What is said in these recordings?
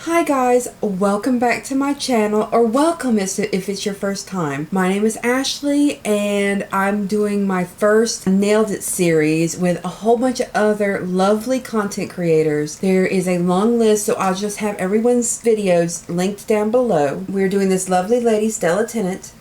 Hi guys, welcome back to my channel, or welcome if it's your first time. My name is Ashley and I'm doing my first Nailed It series with a whole bunch of other lovely content creators. There is a long list, so I'll just have everyone's videos linked down below. We're doing this lovely lady, Stella Tennant,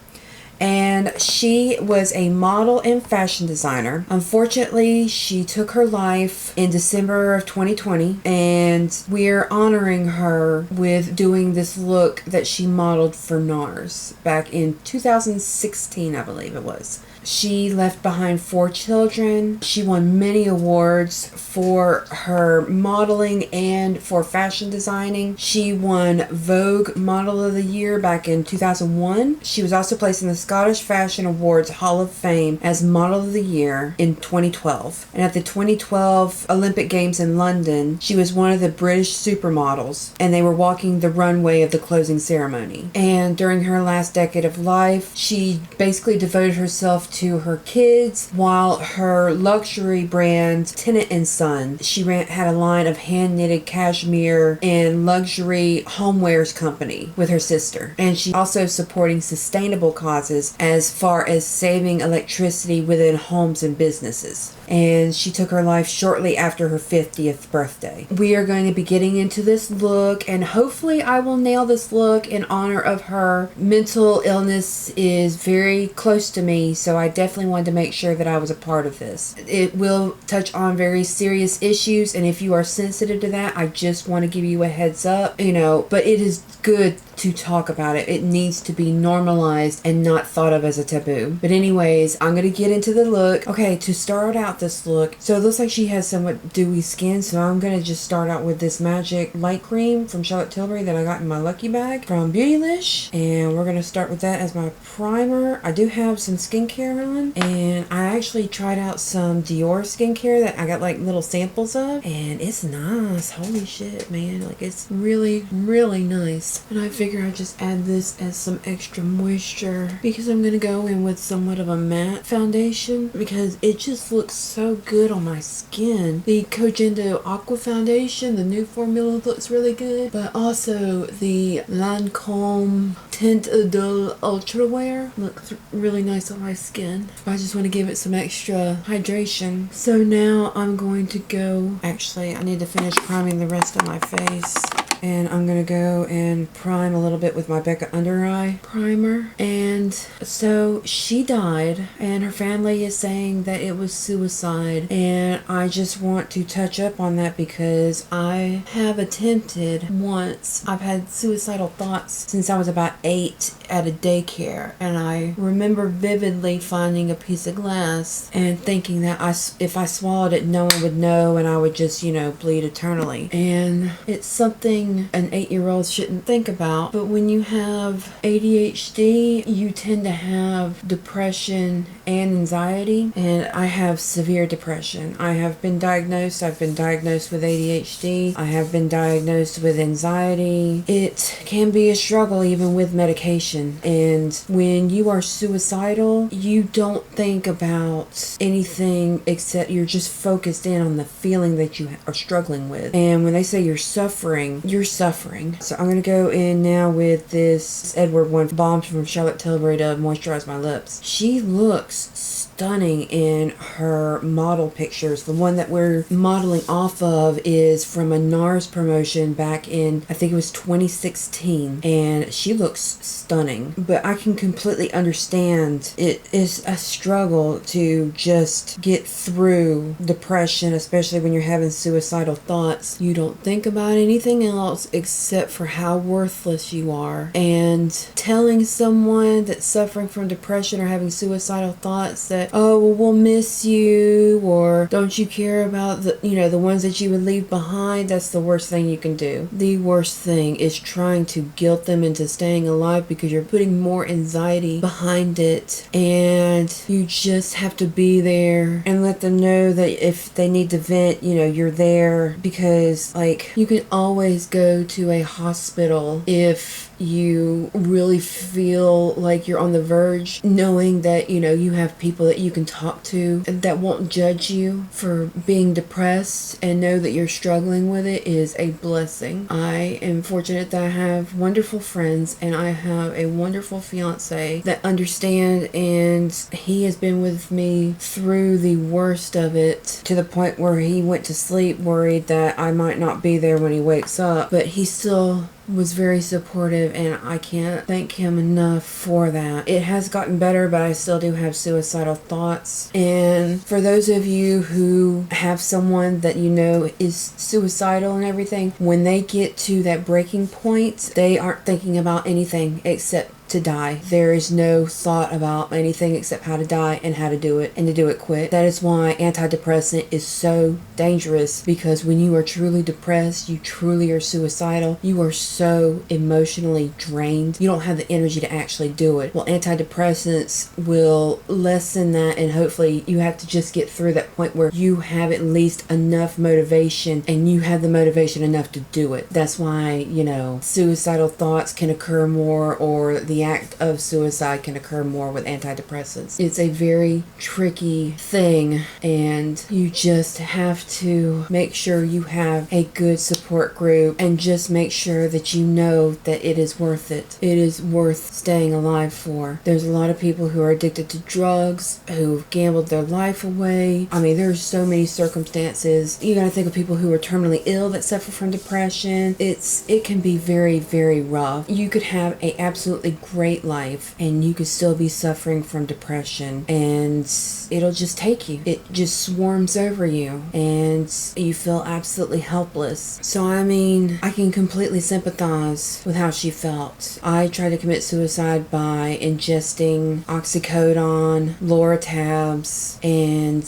and she was a model and fashion designer. Unfortunately, she took her life in December of 2020, and we're honoring her with doing this look that she modeled for NARS back in 2016, I believe it was. She left behind 4 children. She won many awards for her modeling and for fashion designing. She won Vogue Model of the Year back in 2001. She was also placed in the Scottish Fashion Awards Hall of Fame as Model of the Year in 2012. And at the 2012 Olympic Games in London, she was one of the British supermodels, and they were walking the runway of the closing ceremony. And during her last decade of life, she basically devoted herself to her kids, while her luxury brand Tennant and Son, she had a line of hand-knitted cashmere and luxury homewares company with her sister. And she's also supporting sustainable causes as far as saving electricity within homes and businesses. And she took her life shortly after her 50th birthday. We are going to be getting into this look, and hopefully I will nail this look in honor of her. Mental illness is very close to me, so I definitely wanted to make sure that I was a part of this. It will touch on very serious issues, and if you are sensitive to that, I just want to give you a heads up, but it is good to talk about it. It needs to be normalized and not thought of as a taboo. But anyways, I'm going to get into the look. Okay, to start out this look, so it looks like she has somewhat dewy skin, so I'm going to just start out with this Magic Light Cream from Charlotte Tilbury that I got in my lucky bag from Beautylish, and we're going to start with that as my primer. I do have some skincare on, and I actually tried out some Dior skincare that I got like little samples of, and it's nice. Holy shit, man, like it's really nice. And I figure I'd just add this as some extra moisture because I'm going to go in with somewhat of a matte foundation because it just looks so good on my skin. The Kojendo Aqua Foundation, the new formula, looks really good, but also the Lancome Teint de Ultra Wear looks really nice on my skin. I just want to give it some extra hydration. So now I'm going to go, actually I need to finish priming the rest of my face. And I'm going to go and prime a little bit with my Becca Under Eye primer. And so she died, and her family is saying that it was suicide. And I just want to touch up on that because I have attempted once. I've had suicidal thoughts since I was about 8 at a daycare. And I remember vividly finding a piece of glass and thinking that if I swallowed it, no one would know and I would just, bleed eternally. And it's something an 8-year-old shouldn't think about, but when you have ADHD, you tend to have depression and anxiety, and I have severe depression. I've been diagnosed with ADHD. I have been diagnosed with anxiety. It can be a struggle even with medication, and when you are suicidal, you don't think about anything except you're just focused in on the feeling that you are struggling with. And when they say you're suffering, you're suffering. So I'm going to go in now with this Edward One Balm from Charlotte Tilbury to moisturize my lips. She looks stunning in her model pictures. The one that we're modeling off of is from a NARS promotion back in, I think it was 2016, and she looks stunning. But I can completely understand it is a struggle to just get through depression, especially when you're having suicidal thoughts. You don't think about anything else except for how worthless you are, and telling someone that's suffering from depression or having suicidal thoughts that, oh, well, we'll miss you, or don't you care about the ones that you would leave behind, that's the worst thing you can do. The worst thing is trying to guilt them into staying alive because you're putting more anxiety behind it, and you just have to be there and let them know that if they need to vent, you're there, because like you can always go to a hospital if you really feel like you're on the verge, knowing that, you know, you have people that you can talk to that won't judge you for being depressed and know that you're struggling with it is a blessing. I am fortunate that I have wonderful friends and I have a wonderful fiance that understand, and he has been with me through the worst of it, to the point where he went to sleep worried that I might not be there when he wakes up, but he still was very supportive, and I can't thank him enough for that. It has gotten better, but I still do have suicidal thoughts. And for those of you who have someone that you know is suicidal and everything, when they get to that breaking point, they aren't thinking about anything except to die. There is no thought about anything except how to die and how to do it, and to do it quick. That is why antidepressant is so dangerous, because when you are truly depressed, you truly are suicidal, you are so emotionally drained, you don't have the energy to actually do it. Well, antidepressants will lessen that, and hopefully you have to just get through that point where you have at least enough motivation, and you have the motivation enough to do it. That's why, you know, suicidal thoughts can occur more, or the act of suicide can occur more with antidepressants. It's a very tricky thing, and you just have to make sure you have a good support group, and just make sure that you know that it is worth it. It is worth staying alive for. There's a lot of people who are addicted to drugs, who've gambled their life away. I mean, there's so many circumstances. You gotta think of people who are terminally ill that suffer from depression. It can be very, very rough. You could have a absolutely great life and you could still be suffering from depression, and it'll just take you. It just swarms over you and you feel absolutely helpless. So I mean, I can completely sympathize with how she felt. I tried to commit suicide by ingesting oxycodone, Loratabs, and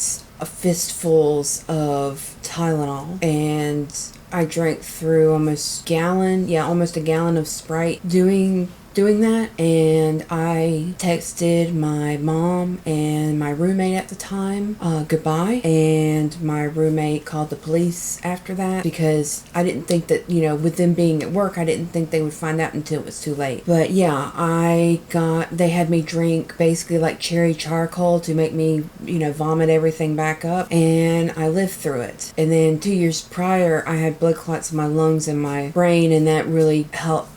fistfuls of Tylenol, and I drank through almost a gallon of Sprite doing that. And I texted my mom and my roommate at the time goodbye, and my roommate called the police after that, because I didn't think that, you know, with them being at work, I didn't think they would find out until it was too late. But yeah, they had me drink basically like cherry charcoal to make me, you know, vomit everything back up, and I lived through it. And then 2 years prior, I had blood clots in my lungs and my brain, and that really helped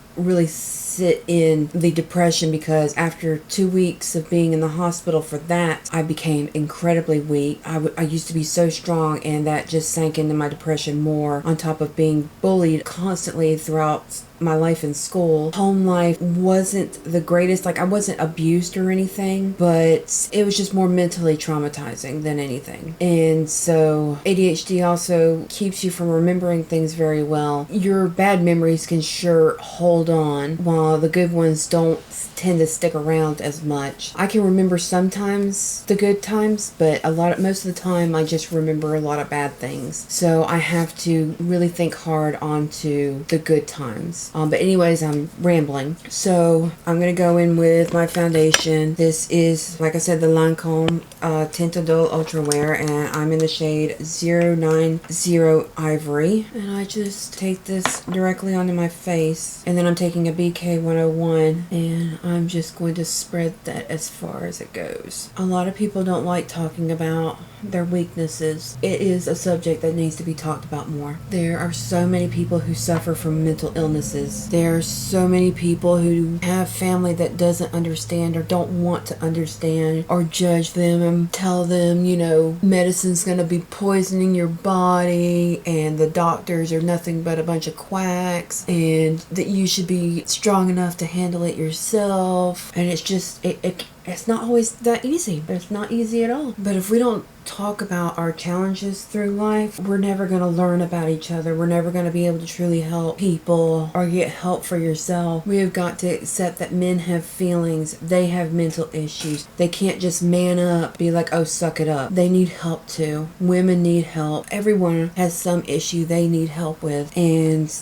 sit in the depression, because after 2 weeks of being in the hospital for that, I became incredibly weak. I used to be so strong, and that just sank into my depression more, on top of being bullied constantly throughout my life in school. Home life wasn't the greatest. Like, I wasn't abused or anything, but it was just more mentally traumatizing than anything. And so ADHD also keeps you from remembering things very well. Your bad memories can sure hold on, while the good ones don't tend to stick around as much. I can remember sometimes the good times, but most of the time I just remember a lot of bad things. So I have to really think hard onto the good times. But anyways, I'm rambling. So I'm going to go in with my foundation. This is, like I said, the Lancome Tintadol Ultra Wear, and I'm in the shade 090 Ivory. And I just take this directly onto my face. And then I'm taking a BK 101, and I'm just going to spread that as far as it goes. A lot of people don't like talking about their weaknesses. It is a subject that needs to be talked about more. There are so many people who suffer from mental illnesses. There are so many people who have family that doesn't understand or don't want to understand, or judge them and tell them, you know, medicine's going to be poisoning your body, and the doctors are nothing but a bunch of quacks, and that you should be strong enough to handle it yourself. And it's just, it's not always that easy. It's not easy at all. But if we don't talk about our challenges through life, we're never going to learn about each other. We're never going to be able to truly help people or get help for yourself. We have got to accept that men have feelings. They have mental issues. They can't just man up, be like, oh, suck it up. They need help too. Women need help. Everyone has some issue they need help with. And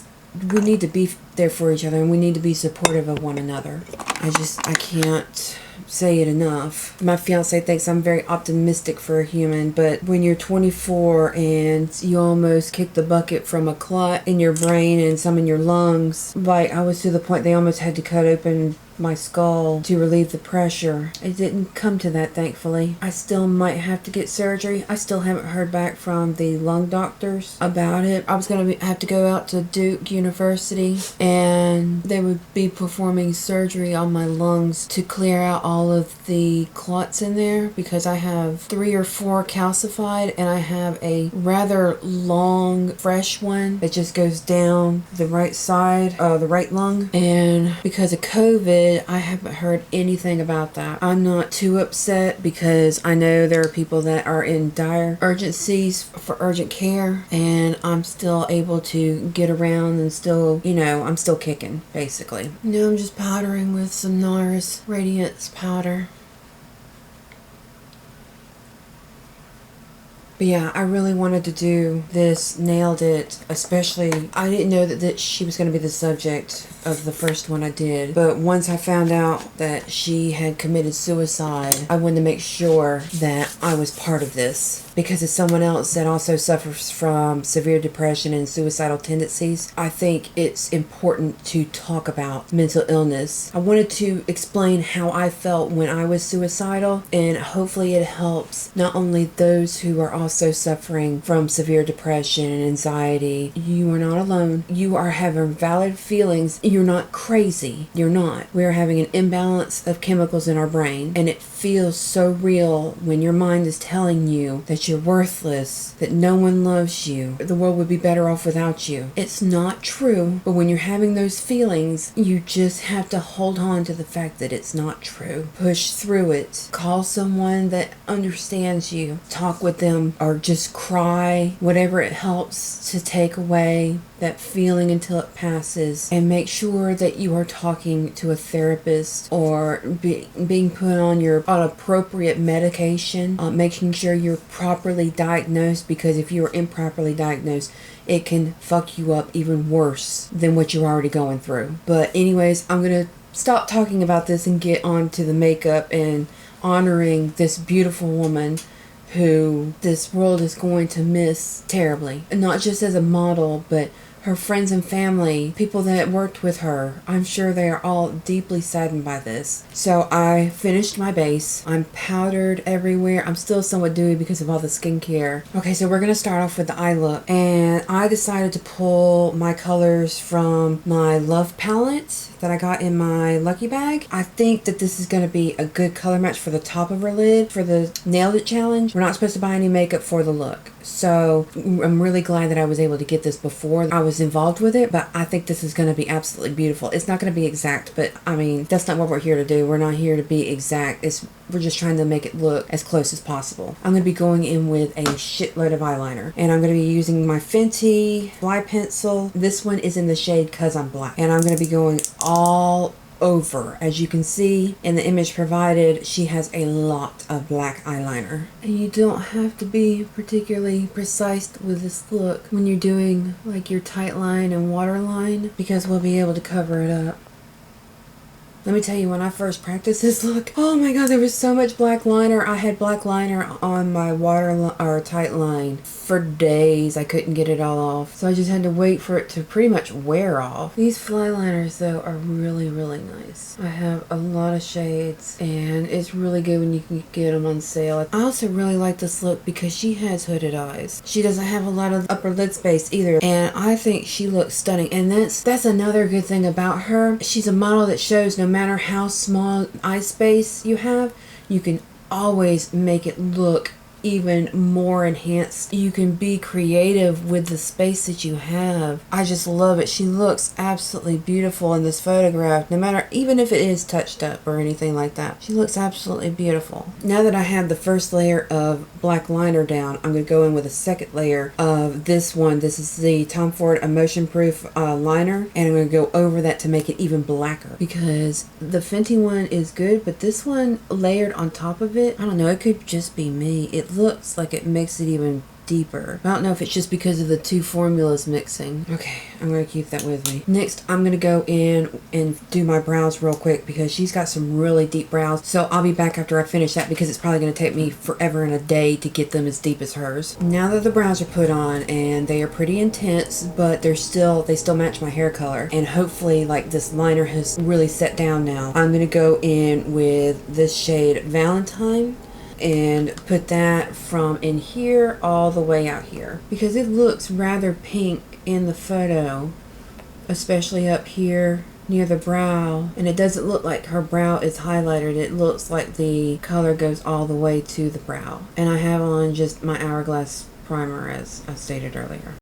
we need to be there for each other, and we need to be supportive of one another. I can't say it enough. My fiance thinks I'm very optimistic for a human, but when you're 24 and you almost kick the bucket from a clot in your brain and some in your lungs, like I was to the point they almost had to cut open my skull to relieve the pressure. It didn't come to that, thankfully. I still might have to get surgery. I still haven't heard back from the lung doctors about it. I was going to have to go out to Duke University and they would be performing surgery on my lungs to clear out all of the clots in there, because I have 3 or 4 calcified and I have a rather long fresh one that just goes down the right side of the right lung. And because of COVID, I haven't heard anything about that. I'm not too upset because I know there are people that are in dire urgencies for urgent care, and I'm still able to get around and still, you know, I'm still kicking, basically. Now I'm just powdering with some NARS Radiance powder. But yeah, I really wanted to do this Nailed It, especially, I didn't know that she was going to be the subject of the first one I did. But once I found out that she had committed suicide, I wanted to make sure that I was part of this. Because as someone else that also suffers from severe depression and suicidal tendencies, I think it's important to talk about mental illness. I wanted to explain how I felt when I was suicidal, and hopefully it helps not only those who are also suffering from severe depression and anxiety. You are not alone. You are having valid feelings. You're not crazy. You're not. We are having an imbalance of chemicals in our brain, and it feels so real when your mind is telling you that you're worthless, that no one loves you, the world would be better off without you. It's not true, but when you're having those feelings, you just have to hold on to the fact that it's not true. Push through it. Call someone that understands you. Talk with them, or just cry. Whatever it helps to take away that feeling until it passes, and make sure that you are talking to a therapist or being put on your appropriate medication, making sure you're properly diagnosed, because if you are improperly diagnosed, it can fuck you up even worse than what you're already going through. But anyways, I'm gonna stop talking about this and get on to the makeup and honoring this beautiful woman who this world is going to miss terribly. And not just as a model, but her friends and family, people that worked with her. I'm sure they are all deeply saddened by this. So I finished my base. I'm powdered everywhere. I'm still somewhat dewy because of all the skincare. Okay, so we're going to start off with the eye look. And I decided to pull my colors from my Love palette that I got in my Lucky Bag. I think that this is going to be a good color match for the top of her lid for the Nailed It challenge. We're not supposed to buy any makeup for the look. So I'm really glad that I was able to get this before I was involved with it, but I think this is going to be absolutely beautiful. It's not going to be exact, but I mean, that's not what we're here to do. We're not here to be exact. We're just trying to make it look as close as possible. I'm going to be going in with a shitload of eyeliner, and I'm going to be using my Fenty Fly Pencil. This one is in the shade Cause I'm Black, and I'm going to be going all over. As you can see in the image provided, she has a lot of black eyeliner. And you don't have to be particularly precise with this look when you're doing like your tight line and waterline, because we'll be able to cover it up. Let me tell you, when I first practiced this look, oh my god, there was so much black liner. I had black liner on my tight line for days. I couldn't get it all off, so I just had to wait for it to pretty much wear off. These fly liners though are really, really nice. I have a lot of shades, and it's really good when you can get them on sale. I also really like this look because she has hooded eyes. She doesn't have a lot of upper lid space either, and I think she looks stunning. And that's another good thing about her. She's a model that shows no matter how small eye space you have, you can always make it look even more enhanced. You can be creative with the space that you have. I just love it. She looks absolutely beautiful in this photograph, no matter, even if it is touched up or anything like that. She looks absolutely beautiful. Now that I have the first layer of black liner down, I'm going to go in with a second layer of this one. This is the Tom Ford Emotion Proof liner, and I'm going to go over that to make it even blacker, because the Fenty one is good, but this one layered on top of it, I don't know, it could just be me. It looks like it makes it even deeper. I don't know if it's just because of the two formulas mixing. Okay, I'm going to keep that with me. Next, I'm going to go in and do my brows real quick because she's got some really deep brows. So I'll be back after I finish that because it's probably going to take me forever and a day to get them as deep as hers. Now that the brows are put on and they are pretty intense, but they still match my hair color. And hopefully like this liner has really set down now. I'm going to go in with this shade Valentine and put that from in here all the way out here because it looks rather pink in the photo, especially up here near the brow, and it doesn't look like her brow is highlighted. It looks like the color goes all the way to the brow. And I have on just my Hourglass primer as I stated earlier.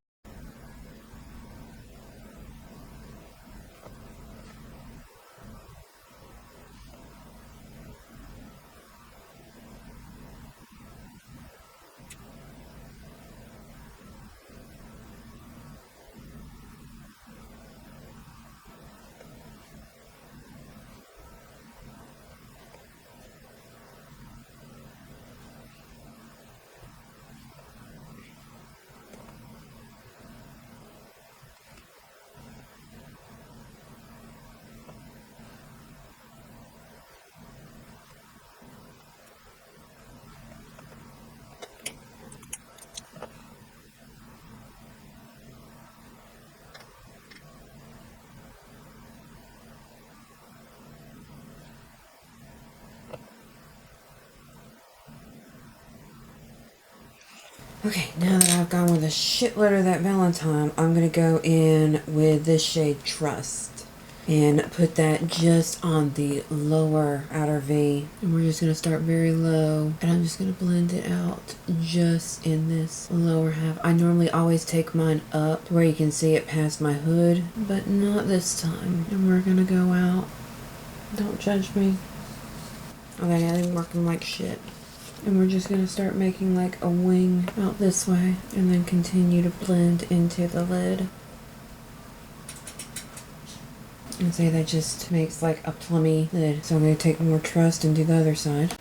Okay, now that I've gone with a shitload of that Valentine, I'm going to go in with this shade Trust and put that just on the lower outer V. And we're just going to start very low, and I'm just going to blend it out just in this lower half. I normally always take mine up to where you can see it past my hood, but not this time. And we're going to go out. Don't judge me. Okay, I'm working like shit. And we're just going to start making like a wing out this way and then continue to blend into the lid. And say that just makes like a plummy lid. So I'm going to take more Trust and do the other side.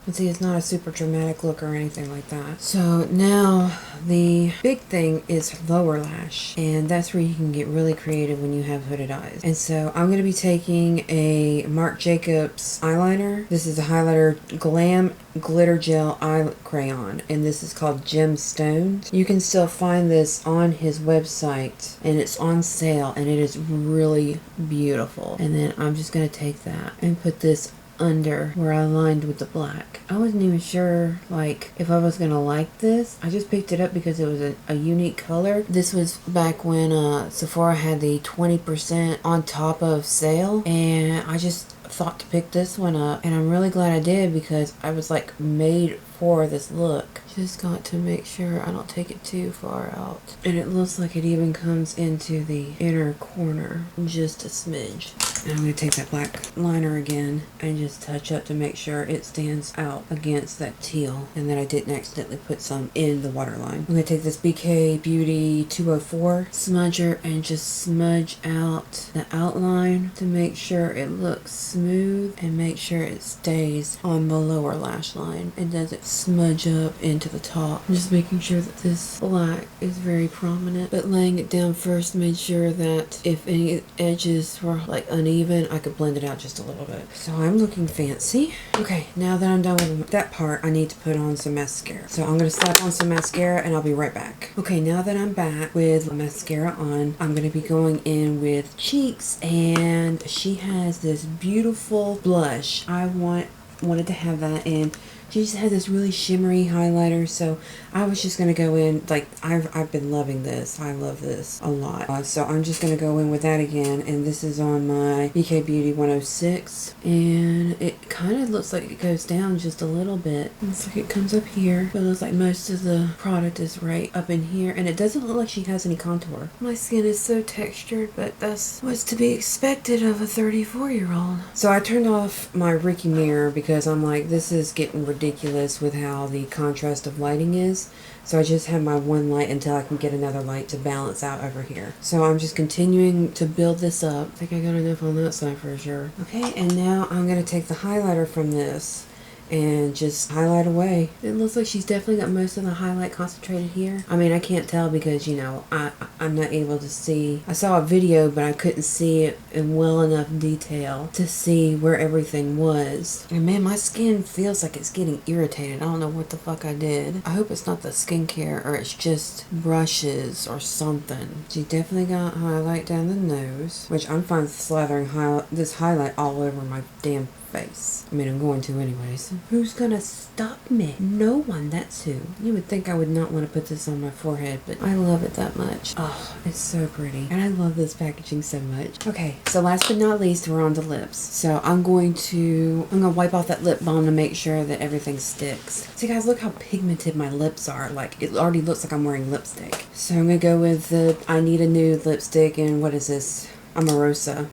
And see, it's not a super dramatic look or anything like that. So now the big thing is lower lash, and that's where you can get really creative when you have hooded eyes. And so I'm going to be taking a Marc Jacobs eyeliner. This is a highlighter Glam Glitter Gel Eye Crayon, and this is called Gemstones. You can still find this on his website, and it's on sale, and it is really beautiful. And then I'm just going to take that and put this under where I lined with the black. I wasn't even sure like if I was gonna like this. I just picked it up because it was a unique color. This was back when Sephora had the 20% on top of sale, and I just thought to pick this one up, and I'm really glad I did because I was like made for this look. Just got to make sure I don't take it too far out. And it looks like it even comes into the inner corner just a smidge. And I'm going to take that black liner again and just touch up to make sure it stands out against that teal and that I didn't accidentally put some in the waterline. I'm going to take this BK Beauty 204 smudger and just smudge out the outline to make sure it looks smooth and make sure it stays on the lower lash line and doesn't smudge up into the top. I'm just making sure that this black is very prominent, but laying it down first made sure that if any edges were like uneven, I could blend it out just a little bit. So I'm looking fancy. Okay, now that I'm done with that part, I need to put on some mascara. So I'm going to slap on some mascara and I'll be right back. Okay, now that I'm back with the mascara on, I'm going to be going in with Cheeks, and she has this beautiful blush. I wanted to have that, and she just has this really shimmery highlighter, so I was just going to go in, like, I've been loving this. I love this a lot. So I'm just going to go in with that again, and this is on my BK Beauty 106, and it kind of looks like it goes down just a little bit. Looks like it comes up here, but it looks like most of the product is right up in here, and it doesn't look like she has any contour. My skin is so textured, but that's what's to be expected of a 34-year-old. So I turned off my Ricky mirror because I'm like, this is getting ridiculous. ridiculous with how the contrast of lighting is. So I just have my one light until I can get another light to balance out over here. So I'm just continuing to build this up. I think I got enough on that side for sure. Okay, and now I'm going to take the highlighter from this and just highlight away. It looks like she's definitely got most of the highlight concentrated here. I mean, I can't tell because, you know, I'm not able to see. I saw a video, but I couldn't see it in well enough detail to see where everything was. And man, my skin feels like it's getting irritated. I don't know what the fuck I did. I hope it's not the skincare or it's just brushes or something. She definitely got highlight down the nose, which I'm fine slathering this highlight all over my damn face. I mean, I'm going to anyways. Who's gonna stop me? No one, that's who. You would think I would not want to put this on my forehead, but I love it that much. Oh, it's so pretty. And I love this packaging so much. Okay, so last but not least, we're on to lips. So I'm gonna wipe off that lip balm to make sure that everything sticks. See guys, look how pigmented my lips are. Like, it already looks like I'm wearing lipstick. So I'm gonna go with the I Need a Nude lipstick, and what is this? Amorosa.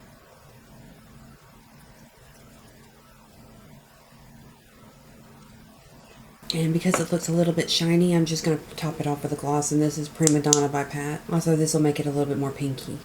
And because it looks a little bit shiny, I'm just going to top it off with a gloss. And this is Prima Donna by Pat. Also, this will make it a little bit more pinky.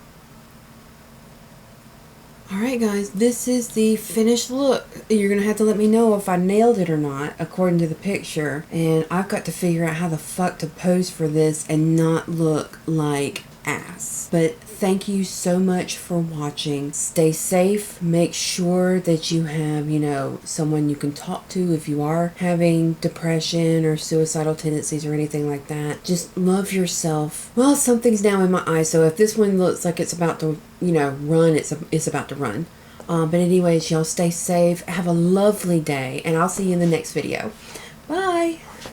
Alright guys, this is the finished look. You're going to have to let me know if I nailed it or not, according to the picture. And I've got to figure out how the fuck to pose for this and not look like ass. But thank you so much for watching. Stay safe. Make sure that you have, you know, someone you can talk to if you are having depression or suicidal tendencies or anything like that. Just love yourself. Well, something's now in my eye, so if this one looks like it's about to, you know, run, it's about to run. But anyways, y'all stay safe. Have a lovely day, and I'll see you in the next video. Bye!